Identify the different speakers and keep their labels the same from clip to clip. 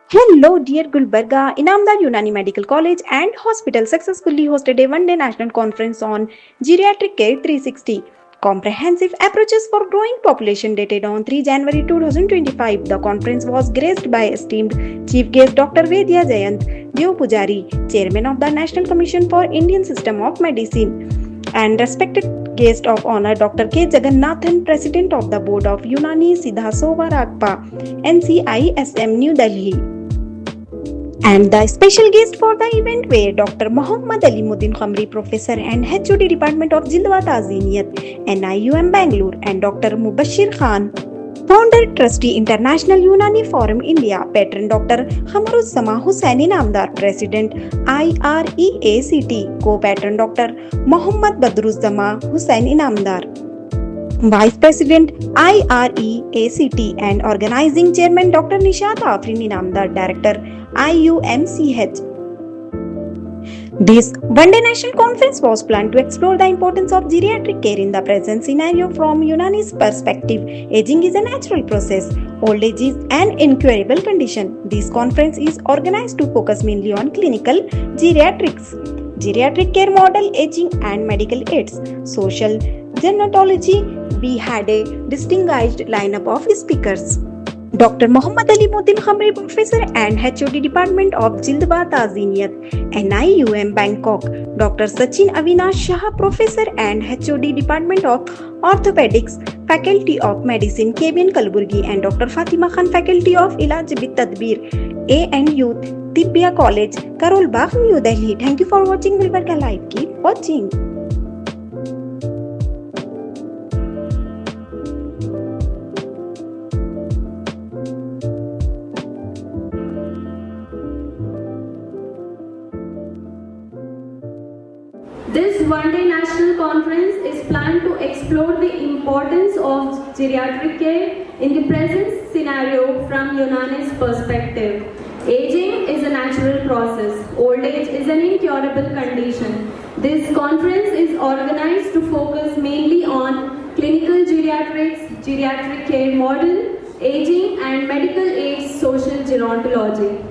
Speaker 1: Hello, dear Gulbarga. Inamdar Unani Medical College and Hospital successfully hosted a one-day national conference on Geriatric Care 360. Comprehensive approaches for growing population dated on 3 January 2025. The conference was graced by esteemed Chief Guest Dr. Vedya Jayant Deo Pujari, Chairman of the National Commission for Indian System of Medicine, and respected guest of honor Dr. K. Jagannathan, President of the Board of Unani Siddhasova Ragpa, NCISM New Delhi. And the special guest for the event were Dr. Mohammad Alimuddin Khamri, Professor and HOD Department of Jildwa Taziniyat, NIUM Bangalore, and Dr. Mubashir Khan, Founder Trustee International Unani Forum India, Patron Dr. Khamruzzama Hussaini Namdar, President IREACT, Co-Patron Dr. Mohammad Badruzzama Hussaini Namdar, Vice President IREACT and Organizing Chairman Dr. Nishad Afrini Namdar, Director IUMCH. This one-day national conference was planned to explore the importance of geriatric care in the present scenario from Unani's perspective. Aging is a natural process. Old age is an incurable condition. This conference is organized to focus mainly on clinical geriatrics, geriatric care model, aging and medical aids, social gerontology. We had a distinguished lineup of speakers. Dr. Mohammad Alimuddin Khamri, Professor and HOD Department of Jildwa Taziniyat, NIUM Bangkok. Dr. Sachin Avinash Shah, Professor and HOD Department of Orthopedics, Faculty of Medicine, KBN Kalburgi, and Dr. Fatima Khan, Faculty of Ilaj Bit Tadbir, ANU Tibbiya College, Karol Bagh, New Delhi. Thank you for watching Gulbarga Live. Keep watching.
Speaker 2: This one-day national conference is planned to explore the importance of geriatric care in the present scenario from Unani's perspective. Aging is a natural process. Old age is an incurable condition. This conference is organized to focus mainly on clinical geriatrics, geriatric care model, aging and medical aids, social gerontology.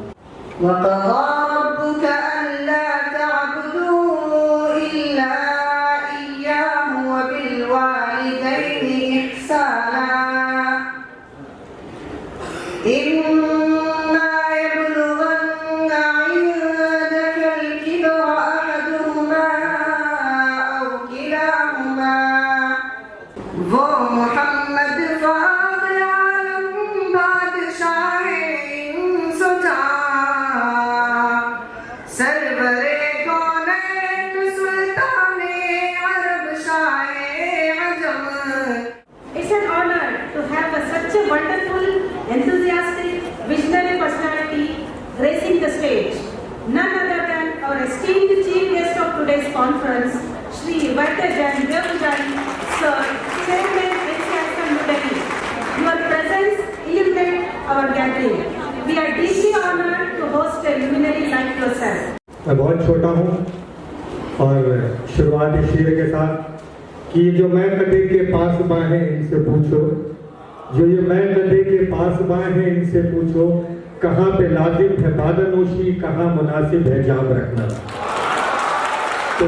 Speaker 3: إما يبلغن عندك الكبر أحدهما أو كلاهما محمد فاضل عالم بادشاہ سجا سرور کونین سلطان عرب شاہ عجم.
Speaker 4: It's an honor to have such a wonderful, enthusiastic, visionary personality gracing the stage. None other than our esteemed chief guest of today's conference, Shri Vedya Jayant Deo Pujari, Sir, Chairman NCISM New Delhi. Your presence illuminates our gathering. We are deeply honored to host a luminary like yourself.
Speaker 5: मैं बहुत छोटा हूँ और शुरुआत इस शेर के साथ कि जो मैं गधे के पास बाएं हैं इनसे पूछो, जो ये मैं गधे के पास बाएं हैं इनसे पूछो, कहाँ पे लाजिम है बादनोशी, कहाँ मुनासिब है जाम रखना. तो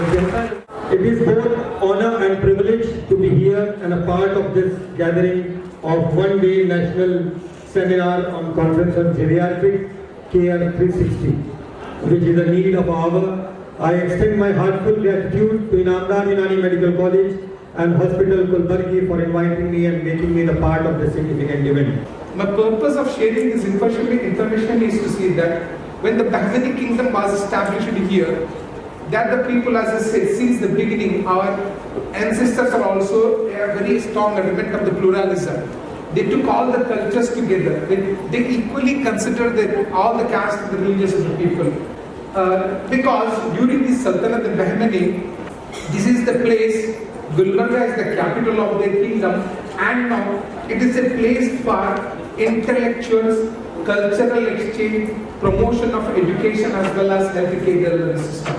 Speaker 5: it is both honor and privilege to be here and a part of this gathering of one-day national seminar on conference on geriatric care 360, which is a need of our hour. I extend my heartfelt gratitude to Inamdar Unani Medical College and Hospital Gulbarga for inviting me and making me the part of this significant event.
Speaker 6: My purpose of sharing this information is to say that when the Bahmani kingdom was established here, that the people, as I said, since the beginning, our ancestors are also a very strong element of the pluralism. They took all the cultures together. They equally considered that all the castes and the religions of the people. Because during the Sultanate of Bahmani, this is the place, Gulbarga is the capital of their kingdom, and now it is a place for intellectuals, cultural exchange, promotion of education as well as healthcare delivery system.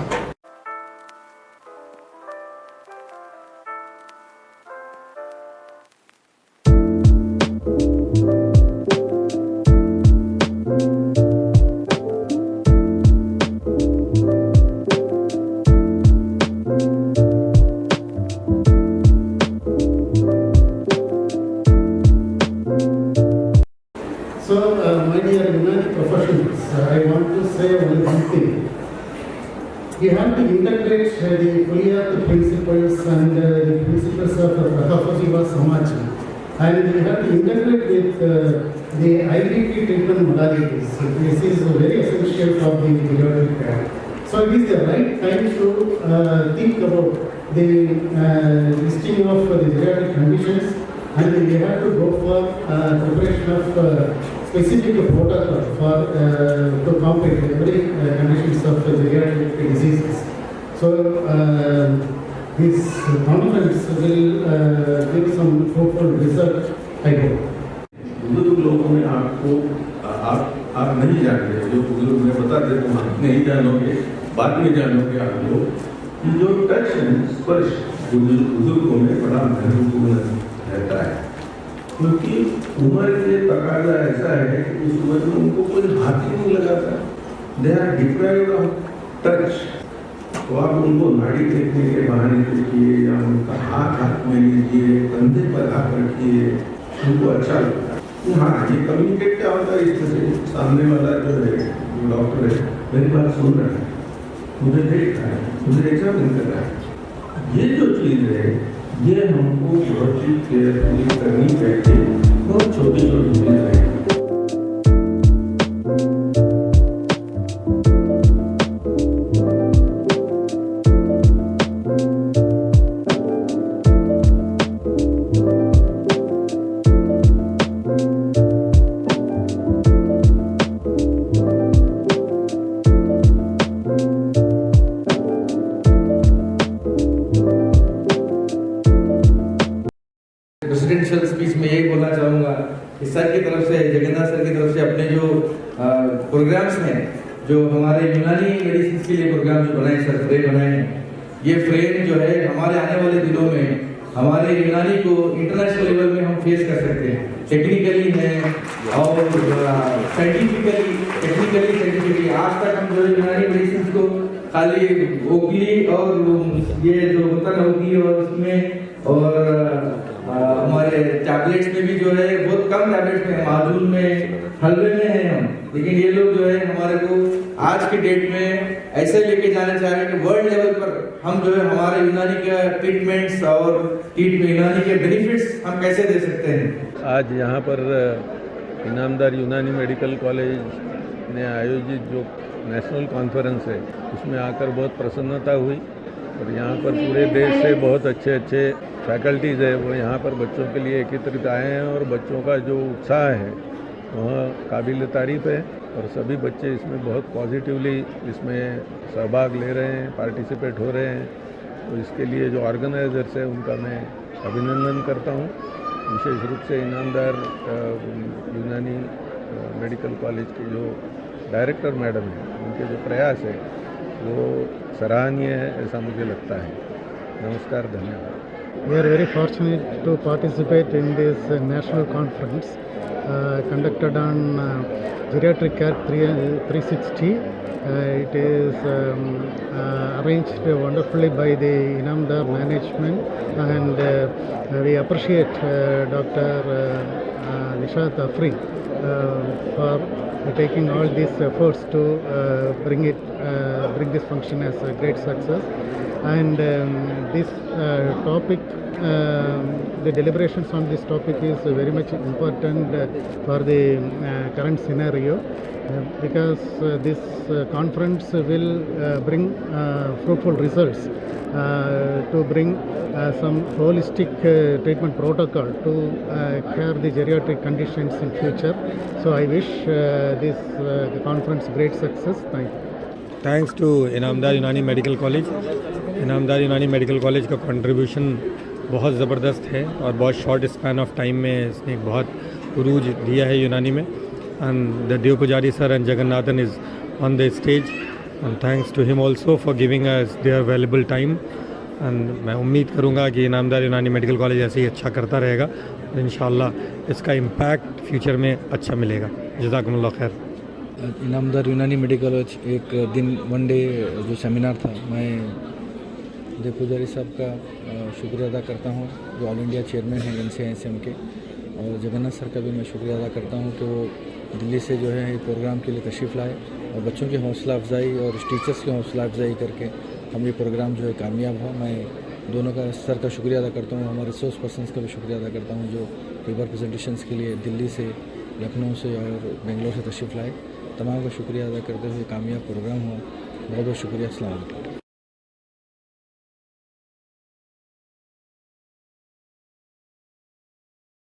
Speaker 7: only one thing. We have to integrate the Kuliyat principles and the principles of Pratapajiva Samaj. And we have to integrate with the IDP treatment modalities. This is very essential for the geriatric care. So it is the right time to think about the listing of the geriatric conditions, and we have to go for preparation of specific protocol for to combat every conditions of geriatric diseases. So this conference will give some fruitful result, I hope.
Speaker 8: बुजुर्ग लोगों में आपको आप नहीं जानते, जो बुजुर्ग मैं बता देता हूँ, आप नहीं जानोगे, बाद में जानोगे आप लोग कि जो टच है, स्पर्श बुजुर्गों में बड़ा महत्वपूर्ण रहता है, क्योंकि उम्र के तकाजा ऐसा है कि उस उम्र में उनको कोई हाथ ही नहीं लगाता, they are deprived of touch. तो आप उनको नाड़ी देखने के बहाने देखिए या उनका हाथ में लीजिए, कंधे पर हाथ रखिए, उनको अच्छा लगता है। हाँ, ये कम्युनिकेट क्या होता है, इससे सामने वाला जो है, जो डॉक्टर है, मेरी बात सुन रहा है, मुझे देख रहा है, मुझे एग्जामिन कर रहा है। ये जो चीज़ है, ये हमको बहुत ही केयरफुली करनी चाहिए, बहुत छोटी छोटी चीज़ है।
Speaker 9: प्रेसिडेंशियल स्पीच में यही बोलना चाहूँगा कि सर की तरफ से, जगन्नाथ सर की तरफ से अपने जो प्रोग्राम्स हैं, जो हमारे यूनानी मेडिसिन के लिए प्रोग्राम जो बनाए सर, फ्रेम बनाए हैं, ये फ्रेम जो है हमारे आने वाले दिनों में हमारे यूनानी को इंटरनेशनल लेवल में हम फेस कर सकते हैं, टेक्निकली है और साइंटिफिकली। आज तक हम जो यूनानी मेडिसिन को खाली ओकली और ये जो होता है ओकली और उसमें और हमारे टैबलेट्स में भी जो है बहुत कम टैबलेट्स में, माजून में, हलवे में है हम, लेकिन ये लोग जो है हमारे को आज के डेट में ऐसे लेके जाना चाह रहे हैं कि वर्ल्ड लेवल पर हम जो है हमारे यूनानी के ट्रीटमेंट्स और यूनानी के बेनिफिट्स हम कैसे दे सकते हैं।
Speaker 10: आज यहाँ पर इनामदार यूनानी मेडिकल कॉलेज ने आयोजित जो नेशनल कॉन्फ्रेंस है, उसमें आकर बहुत प्रसन्नता हुई और यहाँ पर पूरे देश से बहुत अच्छे अच्छे फैकल्टीज़ है, वो यहाँ पर बच्चों के लिए एकत्रित आए हैं और बच्चों का जो उत्साह है वह काबिल तारीफ़ है और सभी बच्चे इसमें बहुत पॉजिटिवली इसमें सहभाग ले रहे हैं, पार्टिसिपेट हो रहे हैं। तो इसके लिए जो ऑर्गेनाइजर्स है उनका मैं अभिनंदन करता हूँ। विशेष रूप से इनामदार यूनानी मेडिकल कॉलेज के जो डायरेक्टर मैडम हैं, उनके जो प्रयास है वो सराहनीय है, ऐसा मुझे लगता है। नमस्कार, धन्यवाद।
Speaker 7: We are very fortunate to participate in this national conference conducted on Geriatric Care 360. It is arranged wonderfully by the Inamdar management, and we appreciate Dr. Nishat Afri for taking all these efforts to bring this function as a great success. And this topic, the deliberations on this topic is very much important for the current scenario, because this conference will bring fruitful results to bring some holistic treatment protocol to cure the geriatric conditions in future. So I wish this conference great success. Thank you.
Speaker 5: Thanks to Inamdar Unani medical college. Inamdar Unani medical college का contribution बहुत ज़बरदस्त है और बहुत short span of time में इसने बहुत उरूज दिया है यूनानी में। And the Dev Pujari sir and Jagannathan is on the stage, and thanks to him also for giving us their valuable time. एंड मैं उम्मीद करूँगा कि इनामदार यूनानी मेडिकल कॉलेज ऐसे ही अच्छा करता रहेगा और इंशाअल्लाह इसका इम्पैक्ट फ्यूचर में अच्छा मिलेगा। जज़ाकुमुल्लाह खैर।
Speaker 9: इनामदार यूनानी मेडिकल कॉलेज एक दिन वन डे जो सेमिनार था, मैं देव पुजारी साहब का शुक्रिया अदा करता हूँ जो ऑल इंडिया चेयरमैन हैं NCISM के, और जगन्नाथ सर का भी मैं शुक्रिया अदा करता हूँ कि वो दिल्ली से जो है प्रोग्राम के लिए तशरीफ़ लाए
Speaker 11: और बच्चों की हौसला अफजाई और टीचर्स की हौसला अफजाई करके हम ये प्रोग्राम जो है कामयाब हुआ। मैं दोनों का सर का शुक्रिया अदा करता हूँ, हमारे रिसोर्स पर्सनस का भी शुक्रिया अदा करता हूँ जो पेपर प्रेजेंटेशंस के लिए दिल्ली से, लखनऊ से और बेंगलोर से तशरीफ़ लाए। तमाम का शुक्रिया अदा करते हुए कामयाब प्रोग्राम हुआ। बहुत बहुत शुक्रिया। अस्सलाम वालेकुम।